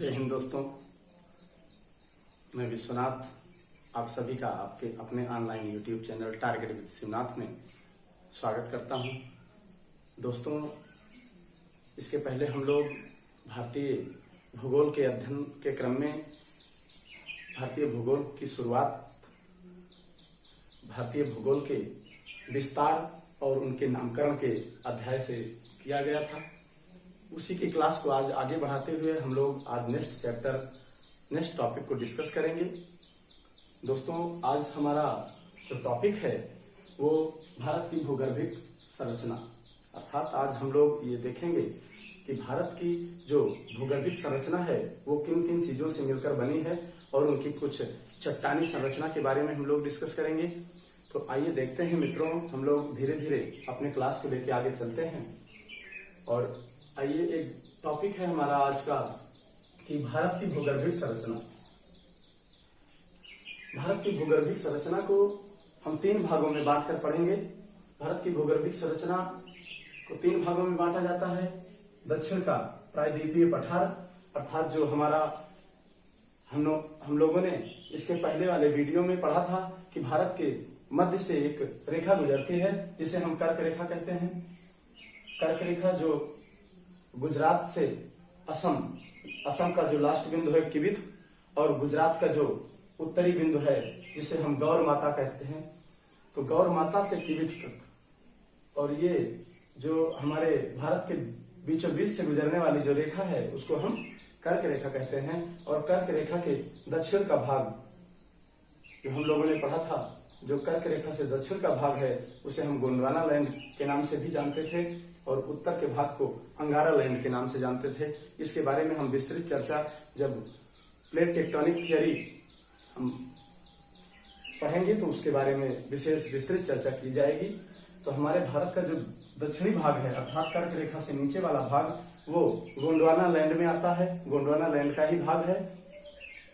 जय हिंद दोस्तों, मैं विश्वनाथ आप सभी का आपके अपने online YouTube channel target with Shivnath में स्वागत करता हूं। दोस्तों, इसके पहले हम लोग भारतीय भूगोल के अध्ययन के क्रम में भारतीय भूगोल की शुरुआत, भारतीय भूगोल के विस्तार और उनके नामकरण के अध्याय से किया गया था। उसी की क्लास को आज आगे बढ़ाते हुए हम लोग आज नेक्स्ट टॉपिक को डिस्कस करेंगे। दोस्तों, आज हमारा जो टॉपिक है वो भारत की भूगर्भिक संरचना, अर्थात आज हम लोग ये देखेंगे कि भारत की जो भूगर्भिक संरचना है वो किन किन चीजों से मिलकर बनी है और उनकी कुछ चट्टानी संरचना के बारे में हम लोग डिस्कस करेंगे। तो आइए देखते हैं मित्रों, हम लोग धीरे धीरे अपने क्लास को लेकर आगे चलते हैं। और आइए, एक टॉपिक है हमारा आज का कि भारत की भूगर्भिक संरचना। भारत की भूगर्भिक संरचना को हम 3 भागों में बांटकर पढ़ेंगे। भारत की भूगर्भिक संरचना को 3 भागों में बांटा जाता है। दक्षिण का प्रायद्वीपीय पठार, अर्थात जो हमारा हम लोगों ने इसके पहले वाले वीडियो में पढ़ा था कि भारत के मध्य से एक रेखा गुजरती है जिसे हम कर्क रेखा कहते हैं। कर्क रेखा जो गुजरात से असम का जो लास्ट बिंदु है किबिथ, और गुजरात का जो उत्तरी बिंदु है जिसे हम गौर माता कहते हैं, तो गौर माता से किबिथ तक, और ये जो हमारे भारत के बीचों बीच से गुजरने वाली जो रेखा है उसको हम कर्क रेखा कहते हैं। और कर्क रेखा के दक्षिण का भाग जो हम लोगों ने पढ़ा था, जो कर्क रेखा से दक्षिण का भाग है उसे हम गोंडवाना लैंड के नाम से भी जानते थे, और उत्तर के भाग को अंगारा लैंड के नाम से जानते थे। इसके बारे में हम विस्तृत चर्चा जब प्लेट टेक्टोनिक थियरी हम पढ़ेंगे तो उसके बारे में विस्तृत चर्चा की जाएगी। तो हमारे भारत का जो दक्षिणी भाग है अर्थात कर्क रेखा से नीचे वाला भाग वो गोंडवाना लैंड में आता है, गोंडवाना लैंड का ही भाग है।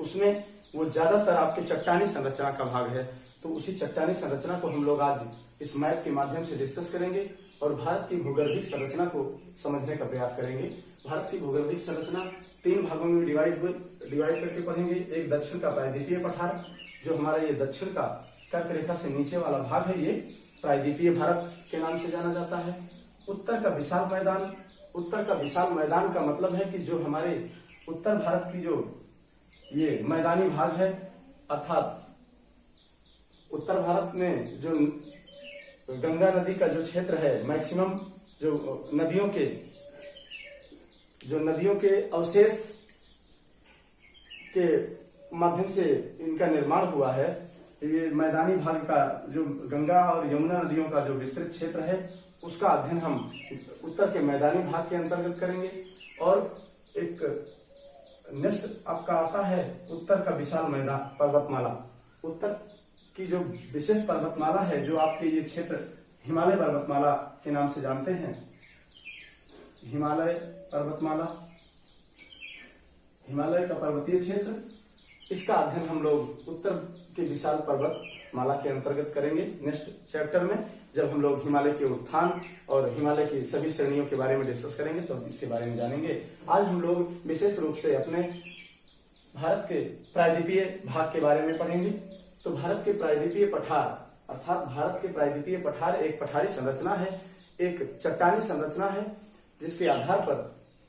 उसमें वो ज्यादातर आपके चट्टानी संरचना का भाग है। तो उसी चट्टानी संरचना को हम लोग आज इस मैप के माध्यम से डिस्कस करेंगे और भारत की भूगर्भिक संरचना को समझने का प्रयास करेंगे। भारत की भूगर्भिक संरचना 3 भागों में डिवाइड करके पढ़ेंगे। एक दक्षिण का प्रायद्वीपीय पठार, जो हमारा ये दक्षिण का कर्क रेखा से नीचे वाला भाग है, ये प्रायद्वीपीय भारत के नाम से जाना जाता है। उत्तर का विशाल मैदान, उत्तर का विशाल मैदान का मतलब है कि जो हमारे उत्तर भारत की जो ये मैदानी भाग है, अर्थात उत्तर भारत में जो गंगा नदी का जो क्षेत्र है, मैक्सिमम जो नदियों के अवशेष के माध्यम से इनका निर्माण हुआ है। ये मैदानी भाग का जो गंगा और यमुना नदियों का जो विस्तृत क्षेत्र है उसका अध्ययन हम उत्तर के मैदानी भाग के अंतर्गत करेंगे। और एक नेक्स्ट आपका आता है उत्तर का विशाल मैदान पर्वतमाला। उत्तर की जो विशेष पर्वतमाला है जो आपके ये क्षेत्र हिमालय पर्वतमाला के नाम से जानते हैं, हिमालय पर्वतमाला, हिमालय का पर्वतीय क्षेत्र, इसका अध्ययन हम लोग उत्तर के विशाल पर्वतमाला के अंतर्गत करेंगे नेक्स्ट चैप्टर में, जब हम लोग हिमालय के उत्थान और हिमालय की सभी श्रेणियों के बारे में डिस्कस करेंगे तो इसके बारे में जानेंगे। आज हम लोग विशेष रूप से अपने भारत के प्रायद्वीपीय भाग के बारे में पढ़ेंगे। तो भारत के प्रायद्वीपीय पठार, अर्थात भारत के प्रायद्वीपीय पठार एक पठारी संरचना है, एक चट्टानी संरचना है, जिसके आधार पर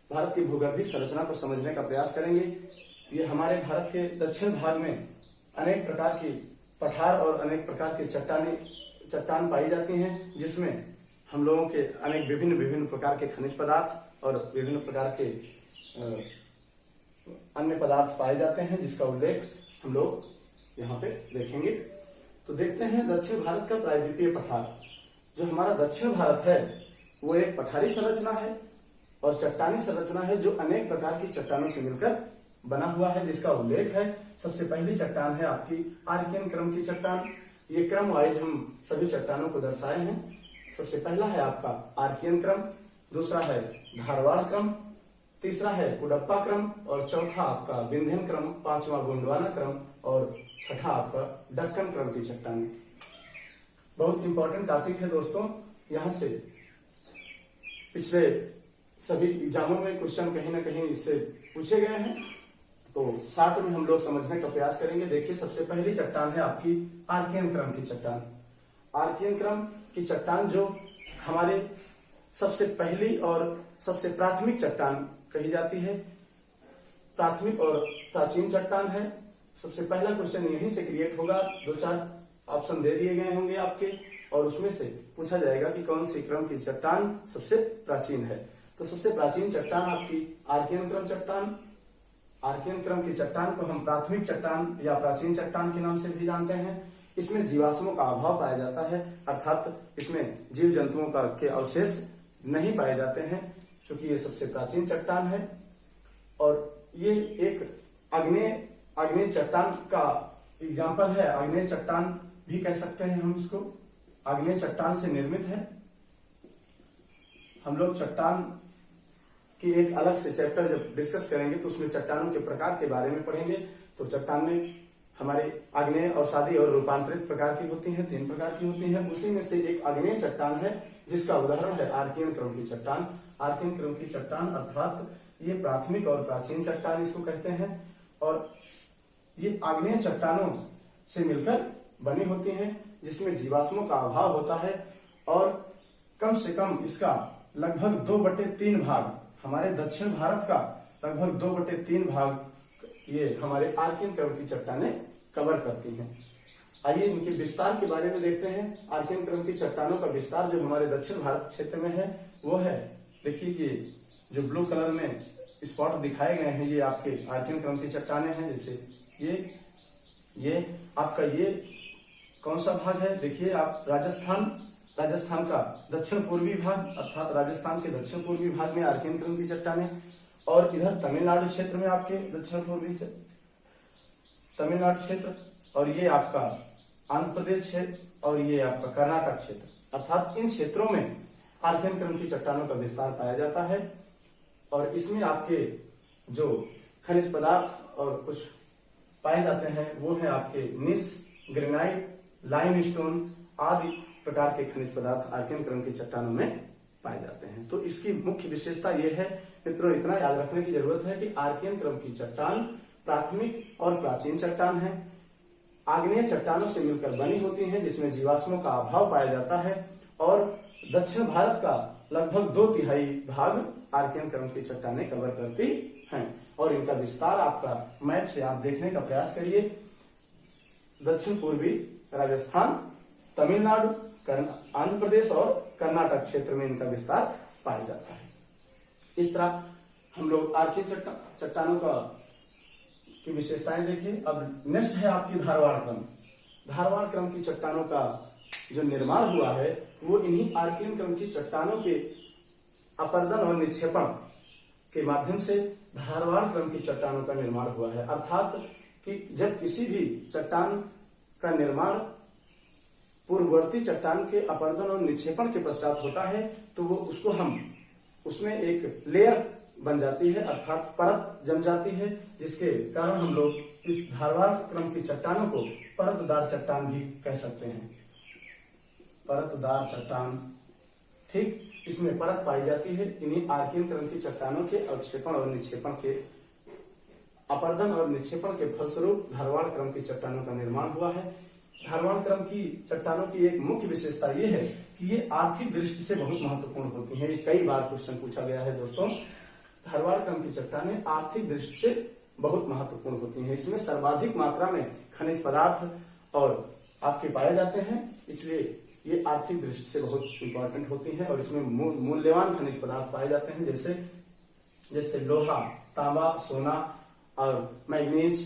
भारत की भूगर्भिक संरचना को समझने का प्रयास करेंगे। ये हमारे भारत के दक्षिण भाग में अनेक प्रकार की पठार और अनेक प्रकार के चट्टान पाई जाती हैं, जिसमें हम लोगों के अनेक विभिन्न प्रकार के खनिज पदार्थ और विभिन्न प्रकार के अन्य पदार्थ पाए जाते हैं, जिसका उल्लेख हम लोग यहाँ पे देखेंगे। तो देखते हैं दक्षिण भारत का प्रायद्वीपीय पठार। जो हमारा दक्षिण भारत है वो एक पठारी संरचना है और चट्टानी संरचना है, जो अनेक प्रकार की चट्टानों से मिलकर बना हुआ है, जिसका उल्लेख है। सबसे पहली चट्टान है आपकी आर्कियन क्रम की चट्टान। ये क्रम वाइज हम सभी चट्टानों को दर्शाए हैं। सबसे पहला है आपका आर्कियन क्रम, दूसरा है धारवाड़ क्रम, तीसरा है कुडप्पा क्रम, और चौथा आपका विंध्यन क्रम, पांचवा गोंडवाना क्रम, और छठा आपका दक्कन क्रम की चट्टानें। बहुत इंपॉर्टेंट टॉपिक है दोस्तों। यहाँ से पिछले सभी एग्जामों में क्वेश्चन कहीं ना कहीं इससे पूछे गए हैं। तो शॉर्ट में हम लोग समझने का प्रयास करेंगे। देखिए, सबसे पहली चट्टान है आपकी आर्कियन क्रम की चट्टान। आर्कियन क्रम की चट्टान जो हमारे सबसे पहली और सबसे प्राथमिक चट्टान कही जाती है, प्राथमिक और प्राचीन चट्टान है। सबसे पहला क्वेश्चन यहीं से क्रिएट होगा, 2-4 ऑप्शन दे दिए गए होंगे आपके, और उसमें से पूछा जाएगा कि कौन सी क्रम की चट्टान सबसे प्राचीन है। तो सबसे प्राचीन चट्टान आपकी आर्कियन क्रम चट्टान। आर्कियन क्रम की चट्टान को हम प्राथमिक चट्टान या प्राचीन चट्टान के नाम से भी जानते हैं। इसमें जीवाश्मों का अभाव पाया जाता है, अर्थात इसमें जीव जंतुओं का के अवशेष नहीं पाए जाते हैं, क्योंकि ये सबसे प्राचीन चट्टान है। और ये एक आग्नेय चट्टान का एग्जाम्पल है। आग्नेय चट्टान भी कह सकते हैं हम इसको, आग्नेय चट्टान से निर्मित है। हम लोग चट्टान की एक अलग से चैप्टर जब डिस्कस करेंगे तो उसमें चट्टानों के प्रकार के बारे में पढ़ेंगे। तो चट्टान में हमारे आग्नेय, अवसादी और रूपांतरित प्रकार की होती हैं, 3 प्रकार की होती हैं। उसी में से एक आग्नेय चट्टान है जिसका उदाहरण है आर्कियन क्रम की चट्टान। आर्कियन क्रम की चट्टान अर्थात ये प्राथमिक और प्राचीन चट्टान इसको कहते हैं, और ये आग्नेय चट्टानों से मिलकर बनी होती हैं, जिसमें जीवाश्मों का अभाव होता है, और कम से कम इसका लगभग 2/3 भाग, हमारे दक्षिण भारत का लगभग 2/3 भाग ये हमारे आर्कियन क्रम की चट्टानें कवर करती हैं। आइए इनके विस्तार के बारे में देखते हैं। आर्कियन क्रम की चट्टानों का विस्तार जो हमारे दक्षिण भारत क्षेत्र में है वो है, देखिए ये जो ब्लू कलर में स्पॉट दिखाए गए हैं ये आपके आर्कियन क्रम की चट्टानें हैं। जैसे ये आपका ये कौन सा भाग है, देखिए आप राजस्थान का दक्षिण पूर्वी भाग, अर्थात राजस्थान के दक्षिण पूर्वी भाग में आर्कियन क्रम की चट्टानें, और इधर तमिलनाडु क्षेत्र में आपके दक्षिण पूर्वी तमिलनाडु क्षेत्र, और ये आपका आंध्र प्रदेश क्षेत्र, और ये आपका कर्नाटक क्षेत्र, अर्थात इन क्षेत्रों में आर्कियन क्रम की चट्टानों का विस्तार पाया जाता है। और इसमें आपके जो खनिज पदार्थ और कुछ पाए जाते हैं वो है आपके निस, ग्रेनाइट, लाइमस्टोन आदि प्रकार के खनिज पदार्थ आर्कियन क्रम की चट्टानों में पाए जाते हैं। तो इसकी मुख्य विशेषता यह है मित्रों, इतना याद रखने की जरूरत है कि आर्कियन क्रम की चट्टान प्राथमिक और प्राचीन चट्टान है, आग्नेय चट्टानों से मिलकर बनी होती हैं, जिसमें जीवाश्मों का अभाव पाया जाता है, और दक्षिण भारत का लगभग 2/3 भाग आर्कियन क्रम की चट्टानें कवर करती हैं। और इनका विस्तार आपका मैप से आप देखने का प्रयास करिए। दक्षिण पूर्वी राजस्थान, तमिलनाडु, आंध्र प्रदेश और कर्नाटक क्षेत्र में इनका विस्तार पाया जाता है। इस तरह हम लोग आर्कियन चट्टानों का की विशेषताएं देखें। अब नेक्स्ट है आपकी धारवाड़ क्रम। धारवाड़ क्रम की चट्टानों का जो निर्माण हुआ है वो इन्हीं आर्कियन क्रम की चट्टानों के अपर्दन और निक्षेपण के माध्यम से धारवाड़ क्रम की चट्टानों का निर्माण हुआ है। अर्थात कि जब किसी भी चट्टान का निर्माण पूर्ववर्ती चट्टान के अपर्दन और निक्षेपण के पश्चात होता है तो वो उसको हम उसमें एक लेयर बन जाती है, अर्थात परत जम जाती है, जिसके कारण हम लोग इस धारवाड़ क्रम की चट्टानों को परतदार चट्टान भी कह सकते हैं। परतदार चट्टान, ठीक, इसमें परत पाई जाती है। इन्हीं आर्कियन क्रम की चट्टानों के अवक्षेपण और निक्षेपण के अपर्दन और निक्षेपण के फलस्वरूप धारवाड़ क्रम की चट्टानों का निर्माण हुआ है। धारवाड़ क्रम की चट्टानों की एक मुख्य विशेषता ये है कि ये आर्थिक दृष्टि से बहुत महत्वपूर्ण होती हैं। ये कई बार क्वेश्चन पूछा गया है दोस्तों। धारवाड़ क्रम की चट्टानें आर्थिक दृष्टि से बहुत महत्वपूर्ण होती हैं। इसमें सर्वाधिक मात्रा में खनिज पदार्थ और आपके पाए जाते हैं, इसलिए ये आर्थिक दृष्टि से बहुत इंपॉर्टेंट होती हैं। और इसमें मूल्यवान खनिज पदार्थ पाए जाते हैं, जैसे लोहा, तांबा, सोना और मैग्नीज,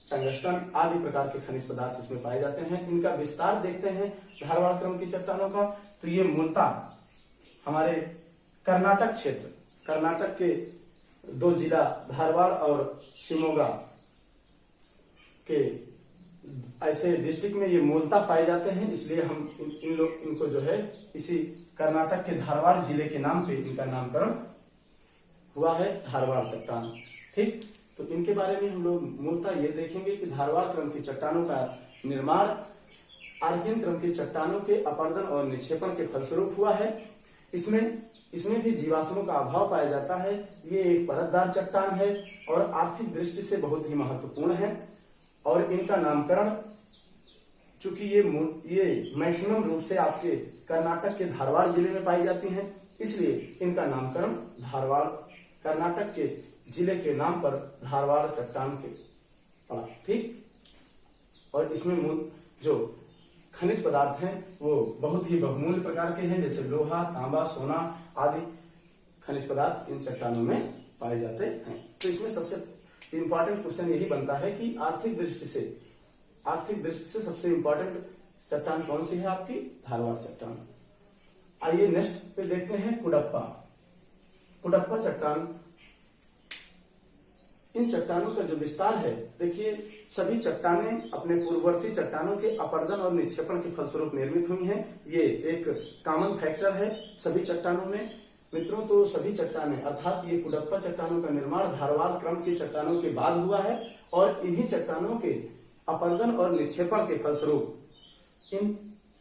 टंगस्टन आदि प्रकार के खनिज पदार्थ इसमें पाए जाते हैं। इनका विस्तार देखते हैं धारवाड़ क्रम की चट्टानों का, तो ये मूलतः हमारे कर्नाटक क्षेत्र, कर्नाटक के 2 जिला धारवाड़ और शिमोगा के ऐसे डिस्ट्रिक्ट में ये मूलतः पाए जाते हैं, इसलिए हम इनको जो है इसी कर्नाटक के धारवाड़ जिले के नाम पे इनका नामकरण हुआ है, धारवाड़ चट्टान। ठीक, तो इनके बारे में हम लोग मूलतः ये देखेंगे कि धारवाड़ क्रम की चट्टानों का निर्माण आर्कियन क्रम की चट्टानों के अपर्दन और निक्षेपण के फलस्वरूप हुआ है। इसमें इसमें भी जीवाश्मों का अभाव पाया जाता है। ये एक परतदार चट्टान है और आर्थिक दृष्टि से बहुत ही महत्वपूर्ण है। और इनका नामकरण, चूंकि ये मैक्सिमम रूप से आपके कर्नाटक के धारवाड़ जिले में पाई जाती हैं, इसलिए इनका नामकरण धारवाड़, कर्नाटक के जिले के नाम पर धारवाड़ चट्टान के पड़ा। ठीक। और इसमें जो खनिज पदार्थ हैं वो बहुत ही बहुमूल्य प्रकार के हैं, जैसे लोहा, तांबा, सोना आदि खनिज पदार्थ इन चट्टानों में पाए जाते हैं। तो इसमें सबसे इंपॉर्टेंट क्वेश्चन यही बनता है कि आर्थिक दृष्टि से सबसे इंपॉर्टेंट चट्टान कौन सी है? आपकी धारवाड़ चट्टान। आइए नेक्स्ट पे देखते हैं कुडप्पा चट्टान। इन चट्टानों का जो विस्तार है, देखिए सभी चट्टानें अपने पूर्ववर्ती चट्टानों के अपरदन और निक्षेपण के फलस्वरूप निर्मित हुई हैं। ये एक कॉमन फैक्टर है सभी चट्टानों में मित्रों। तो सभी चट्टानें अर्थात ये कुडप्पा चट्टानों का निर्माण धारवाड़ क्रम की चट्टानों के बाद हुआ है और इन्हीं चट्टानों के अपरदन और निक्षेपण के फलस्वरूप इन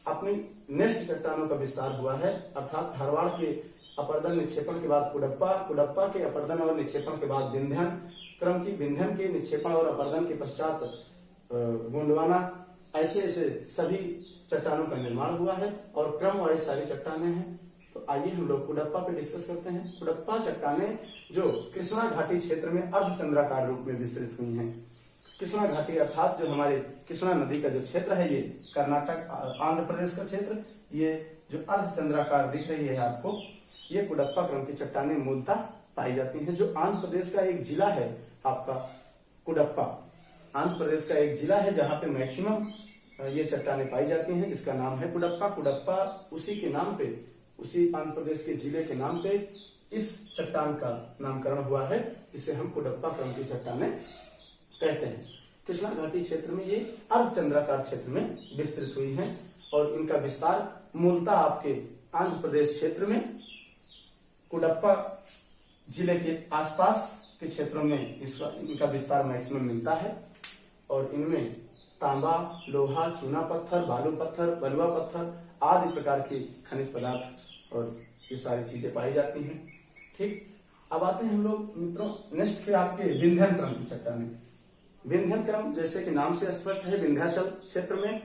अपनी नेक्स्ट चट्टानों का विस्तार हुआ है। अर्थात धारवाड़ के अपरदन निक्षेपण के बाद कुडप्पा के अपरदन और निक्षेपण के बाद विंध्यन क्रम की, विंध्यन के निक्षेपण और अपरदन के पश्चात गोंडवाना, ऐसे सभी चट्टानों का निर्माण हुआ है और क्रम वाइज सारी चट्टानें हैं। तो आइए हम लोग कुडप्पा पे डिस्कस करते हैं। कुडप्पा चट्टानें जो कृष्णा घाटी क्षेत्र में अर्धचंद्राकार रूप में विस्तृत हुई हैं। कृष्णा घाटी अर्थात जो हमारे कृष्णा नदी का जो क्षेत्र है, ये कर्नाटक आंध्र प्रदेश का क्षेत्र, ये जो अर्धचंद्राकार दिख रही है आपको, ये कुडप्पा क्रम की चट्टानें मूलतः पाई जाती हैं। जो आंध्र प्रदेश का एक जिला है आपका कुडप्पा, आंध्र प्रदेश का एक जिला है जहां पे मैक्सिमम ये चट्टानें पाई जाती हैं, जिसका नाम है कुडप्पा। उसी के नाम पे, उसी आंध्र प्रदेश के जिले के नाम पे इस चट्टान का नामकरण हुआ है, जिसे हम कुडप्पा क्रम की चट्टानें कहते हैं। कृष्णा घाटी क्षेत्र में ये अर्धचंद्राकार क्षेत्र में विस्तृत हुई हैं और इनका विस्तार मूलतः आपके आंध्र प्रदेश क्षेत्र में कुडप्पा जिले के आसपास के क्षेत्रों में इनका विस्तार मैक्सिमम मिलता है। और इनमें तांबा, लोहा, चूना पत्थर, बालू पत्थर, बलुआ पत्थर आदि प्रकार के खनिज पदार्थ और ये सारी चीजें पाई जाती हैं। ठीक। अब आते हैं हम लोग मित्रों नेक्स्ट पे आपके विंध्यन क्रम की चट्टानें। विंध्यन क्रम जैसे कि नाम से स्पष्ट है, विंध्याचल क्षेत्र में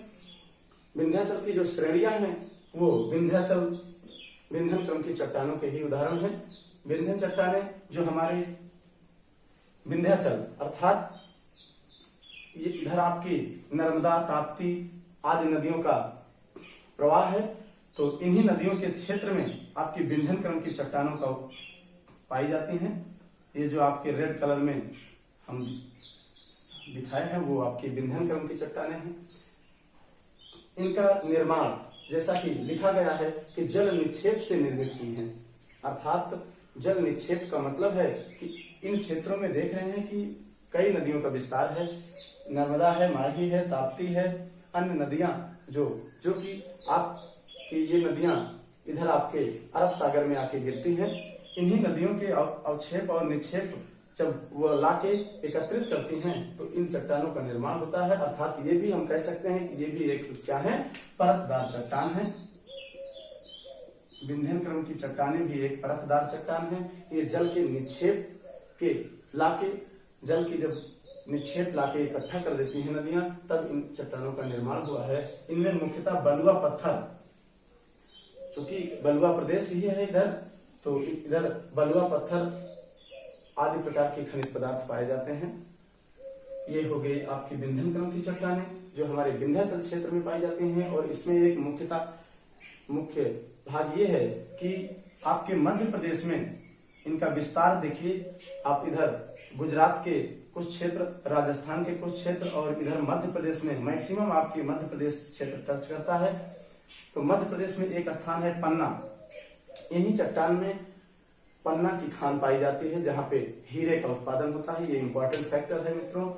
विंध्याचल की जो श्रेणियां हैं वो विंध्यन क्रम की चट्टानों के ही उदाहरण हैं। विंध्यन चट्टानें जो हमारे विंध्याचल अर्थात ये इधर आपकी नर्मदा, ताप्ती आदि नदियों का प्रवाह है, तो इन्हीं नदियों के क्षेत्र में आपकी विंध्यन क्रम की चट्टानों का पाई जाती हैं। ये जो आपके रेड कलर में हम दिखाए हैं वो आपकी विंध्यन क्रम की चट्टानें हैं। इनका निर्माण जैसा कि लिखा गया है कि जल निक्षेप से निर्मित हुई हैं। अर्थात जल निक्षेप का मतलब है कि इन क्षेत्रों में देख रहे हैं कि कई नदियों का विस्तार है, नर्मदा है, माही है, ताप्ती है, अन्य नदियां जो कि आपकी ये नदियां इधर आपके अरब सागर में आके गिरती हैं। इन्हीं नदियों के अवक्षेप और निक्षेप जब वो लाके एकत्रित करती हैं तो इन चट्टानों का निर्माण होता है। अर्थात ये भी हम कह सकते हैं कि ये भी एक क्या है, परतदार चट्टान है। विंध्यन क्रम की चट्टानें भी एक परतदार चट्टान है। ये जल के निक्षेप के लाके, जल की जब निक्षेप लाके इकट्ठा कर देती हैं नदियां, तब इन चट्टानों का निर्माण हुआ है। इनमें मुख्यतः बलुआ पत्थर, क्योंकि बलुआ प्रदेश ही है इधर, तो इधर बलुआ पत्थर आदि प्रकार के खनिज पदार्थ पाए जाते हैं। ये हो गई आपकी विंध्यन क्रम की चट्टानें जो हमारे विंध्याचल क्षेत्र में पाई जाती हैं। और इसमें एक मुख्य भाग ये है कि आपके मध्य प्रदेश में इनका विस्तार देखिए। आप इधर गुजरात के कुछ क्षेत्र, राजस्थान के कुछ क्षेत्र और इधर मध्य प्रदेश में मैक्सिमम आपके मध्य प्रदेश क्षेत्र टच करता है। तो मध्य प्रदेश में एक स्थान है पन्ना। इन्हीं चट्टान में पन्ना की खान पाई जाती है जहां पे हीरे का उत्पादन होता है। ये इंपॉर्टेंट फैक्टर है मित्रों।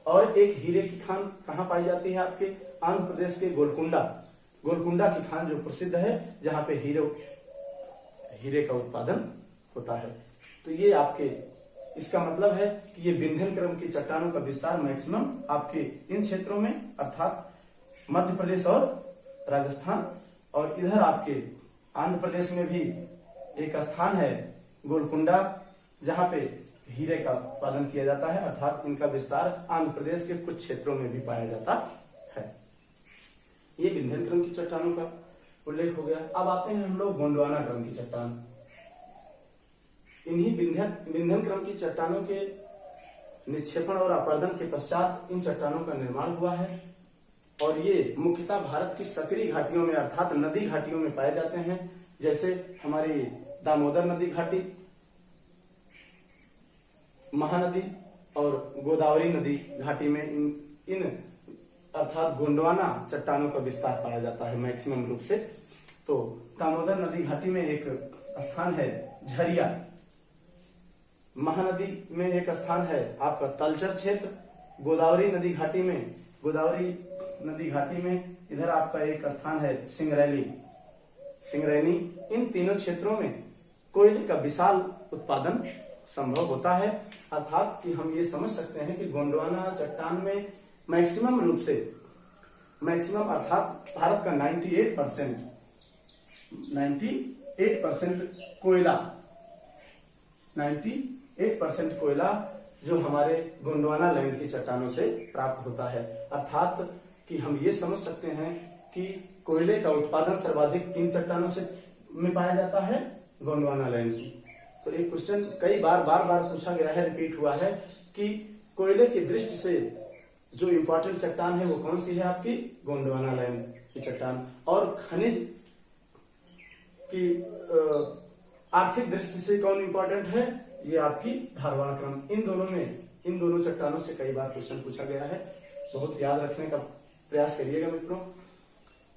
और एक हीरे की खान कहाँ पाई जाती है, आपके आंध्र प्रदेश के गोलकुंडा की खान जो प्रसिद्ध है, जहां पे हीरे का उत्पादन होता है। तो ये आपके, इसका मतलब है कि ये विंध्यन क्रम की चट्टानों का विस्तार मैक्सिमम आपके इन क्षेत्रों में अर्थात मध्य प्रदेश और राजस्थान, और इधर आपके आंध्र प्रदेश में भी एक स्थान है गोलकुंडा, जहाँ पे हीरे का उत्पादन किया जाता है, अर्थात इनका विस्तार आंध्र प्रदेश के कुछ क्षेत्रों में भी पाया जाता है। ये विंध्यन क्रम की चट्टानों का उल्लेख हो गया। अब आते हैं हम लोग गोंडवाना क्रम की चट्टान। इन्हीं विंध्यन क्रम की चट्टानों के निक्षेपण और अपर्दन के पश्चात इन चट्टानों का निर्माण हुआ है और ये मुख्यतः भारत की सक्रिय घाटियों में अर्थात नदी घाटियों में पाए जाते हैं, जैसे हमारी दामोदर नदी घाटी, महानदी और गोदावरी नदी घाटी में इन अर्थात गोंडवाना चट्टानों का विस्तार पाया जाता है मैक्सिमम रूप से। तो दामोदर नदी घाटी में एक स्थान है झरिया, महानदी में एक स्थान है आपका तलचर क्षेत्र, गोदावरी नदी घाटी में इधर आपका एक स्थान है सिंगरैनी। इन तीनों क्षेत्रों में कोयले का विशाल उत्पादन संभव होता है, अर्थात कि हम ये समझ सकते हैं कि गोंडवाना चट्टान में मैक्सिमम रूप से अर्थात भारत का 98% कोयला जो हमारे गोंडवाना लैंड की चट्टानों से प्राप्त होता है, अर्थात कि हम ये समझ सकते हैं कि कोयले का उत्पादन सर्वाधिक किन चट्टानों से में पाया जाता है, गोंडवाना लैंड की। तो एक क्वेश्चन कई बार पूछा गया है, रिपीट हुआ है कि कोयले की दृष्टि से जो इम्पोर्टेंट चट्टान है वो कौन सी है, आपकी गोंडवाना लैंड की चट्टान। और खनिज की आर्थिक दृष्टि से कौन इम्पोर्टेंट है, ये आपकी धारवाड़ क्रम। इन दोनों चट्टानों से कई बार क्वेश्चन पूछा गया है, बहुत याद रखने का प्रयास करिएगा मित्रों।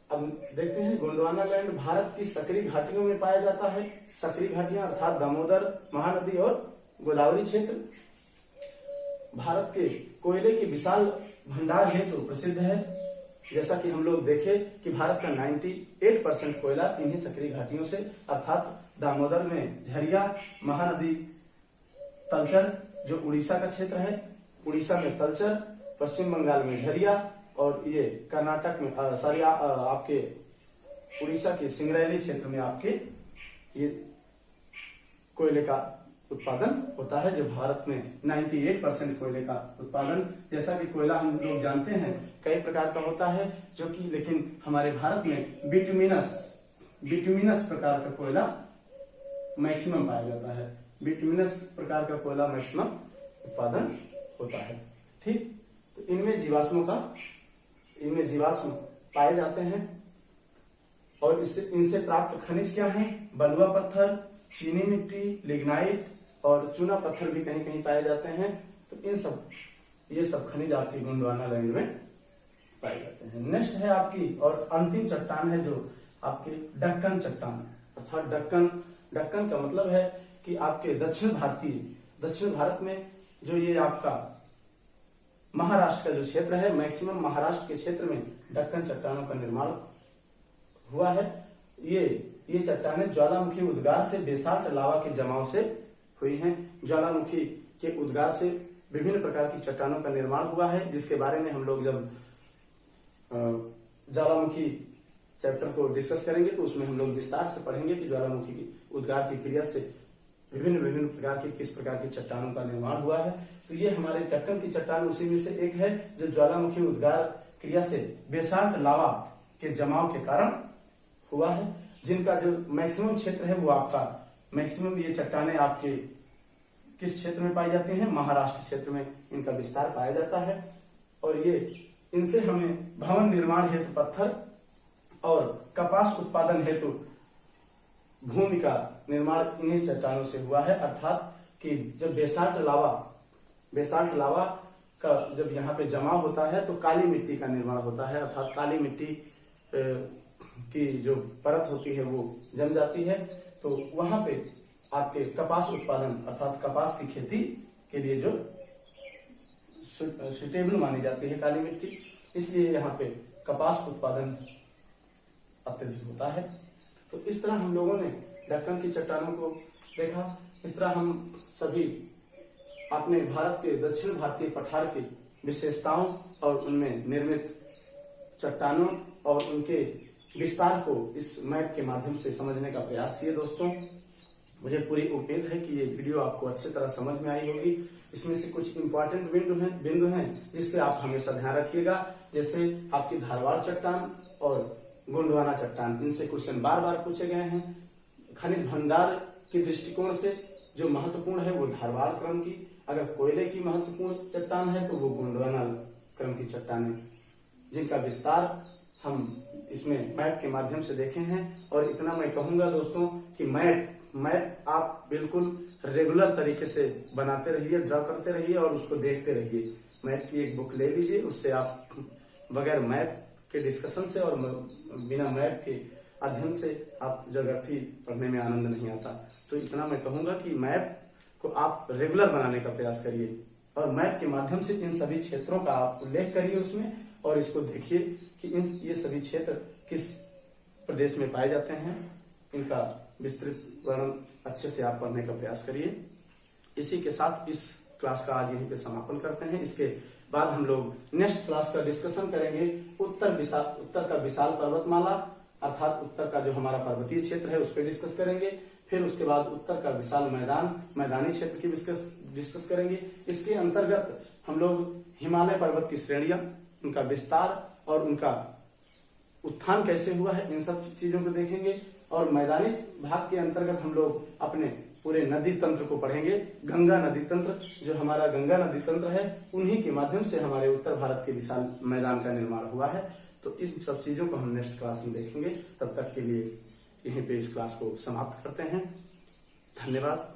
अब देखते हैं गोंडवाना लैंड भारत की सक्रिय घाटियों में पाया जाता है। सक्रिय घाटियां अर्थात दामोदर, महानदी और गोदावरी क्षेत्र भारत के कोयले के विशाल भंडार हेतु प्रसिद्ध है। जैसा कि हम लोग देखे कि भारत का 98% कोयला इन्हीं सक्रिय घाटियों से अर्थात दामोदर में झरिया, महानदी, तलचर जो उड़ीसा का क्षेत्र है, उड़ीसा में तलचर, पश्चिम बंगाल में झरिया और ये कर्नाटक में आपके उड़ीसा के सिंगरैली क्षेत्र में आपके ये कोयले का उत्पादन होता है, जो भारत में 98% कोयले का उत्पादन। जैसा कि कोयला हम लोग जानते हैं कई प्रकार का होता है, जो कि लेकिन हमारे भारत में बिटुमिनस प्रकार का कोयला मैक्सिमम पाया जाता है। बिटुमिनस प्रकार का कोयला मैक्सिमम उत्पादन होता है। ठीक, तो इनमें जीवाश्म पाए जाते हैं और इनसे प्राप्त खनिज क्या है, बलुआ पत्थर, चीनी मिट्टी, लिग्नाइट और चूना पत्थर भी कहीं कहीं पाए जाते हैं। तो ये सब खनिज आपकी गोंडवाना लैंड में पाए जाते हैं। नेक्स्ट है आपकी और अंतिम चट्टान है जो आपकी दक्कन चट्टान, अर्थात दक्कन का मतलब है कि आपके दक्षिण भारत में जो ये आपका महाराष्ट्र का जो क्षेत्र है, मैक्सिमम महाराष्ट्र के क्षेत्र में दक्कन चट्टानों का निर्माण हुआ है। ये चट्टानें ज्वालामुखी उद्गार से बेसाल्ट लावा के जमाव से हुई हैं। ज्वालामुखी के उद्गार से विभिन्न प्रकार की चट्टानों का निर्माण हुआ है, जिसके बारे में हम लोग जब ज्वालामुखी चैप्टर को डिस्कस करेंगे तो उसमें हम लोग विस्तार से पढ़ेंगे कि ज्वालामुखी की उद्गार की क्रिया से विभिन्न प्रकार की किस प्रकार की चट्टानों का निर्माण हुआ है। तो ये हमारे दक्कन की चट्टान उसी में से एक है जो ज्वालामुखी उद्गार क्रिया से बेसाल्ट लावा के जमाव के कारण हुआ है, जिनका जो मैक्सिमम क्षेत्र है वो आपका मैक्सिमम ये चट्टानें आपके किस क्षेत्र में पाई जाती हैं, महाराष्ट्र क्षेत्र में इनका विस्तार पाया जाता है। और ये इनसे हमें भवन निर्माण हेतु पत्थर और कपास उत्पादन हेतु भूमि का निर्माण इन्हीं चट्टानों से हुआ है, अर्थात कि जब बेसाल्ट लावा का जब यहाँ पे जमाव होता है तो काली मिट्टी का निर्माण होता है, अर्थात काली मिट्टी की जो परत होती है वो जम जाती है। तो वहां पे आपके कपास उत्पादन अर्थात कपास की खेती के लिए जो सुटेबल मानी जाती है काली मिट्टी, इसलिए यहाँ पे कपास उत्पादन अत्यधिक होता है। तो इस तरह हम लोगों ने दक्कन की चट्टानों को देखा। इस तरह हम सभी अपने भारत के दक्षिण भारतीय पठार की विशेषताओं और उनमें निर्मित चट्टानों और उनके विस्तार को इस मैप के माध्यम से समझने का प्रयास किए दोस्तों। मुझे पूरी उम्मीद है कि ये वीडियो आपको अच्छी तरह समझ में आई होगी। इसमें से कुछ इंपॉर्टेंट बिंदु हैं जिस पे आप हमेशा ध्यान रखिएगा। जैसे आपकी धारवाड़ चट्टान और गोंडवाना चट्टान, इनसे क्वेश्चन बार बार पूछे गए हैं। खनिज भंडार के दृष्टिकोण से जो महत्वपूर्ण है वो धारवाड़ क्रम की, अगर कोयले की महत्वपूर्ण चट्टान है तो वो गोंडवाना क्रम की चट्टान है, जिनका विस्तार हम इसमें मैप के माध्यम से देखे हैं। और इतना मैं कहूंगा दोस्तों कि मैप आप बिल्कुल रेगुलर तरीके से बनाते रहिए, ड्रा करते रहिए और उसको देखते रहिए। मैप की एक बुक ले लीजिए, उससे आप बगैर मैप के डिस्कशन से और बिना मैप के अध्ययन से आप ज्योग्राफी पढ़ने में आनंद नहीं आता। तो इतना मैं कहूंगा कि मैप को आप रेगुलर बनाने का प्रयास करिए और मैप के माध्यम से इन सभी क्षेत्रों का आप उल्लेख करिए उसमें, और इसको देखिए कि ये सभी क्षेत्र किस प्रदेश में पाए जाते हैं। इनका विस्तृत वर्णन अच्छे से आप पढ़ने का प्रयास करिए। इसी के साथ इस क्लास का आज यहीं पे समापन करते हैं। इसके बाद हम लोग नेक्स्ट क्लास का डिस्कशन करेंगे उत्तर का विशाल पर्वतमाला, अर्थात उत्तर का जो हमारा पर्वतीय क्षेत्र है उस पर डिस्कस करेंगे। फिर उसके बाद उत्तर का विशाल मैदानी क्षेत्र की डिस्कस करेंगे। इसके अंतर्गत हम लोग हिमालय पर्वत की श्रेणियां, उनका विस्तार और उनका उत्थान कैसे हुआ है, इन सब चीजों को देखेंगे। और मैदानी भाग के अंतर्गत हम लोग अपने पूरे नदी तंत्र को पढ़ेंगे। गंगा नदी तंत्र, जो हमारा गंगा नदी तंत्र है, उन्हीं के माध्यम से हमारे उत्तर भारत के विशाल मैदान का निर्माण हुआ है। तो इन सब चीजों को हम नेक्स्ट क्लास में देखेंगे। तब तक के लिए यहीं पे इस क्लास को समाप्त करते हैं। धन्यवाद।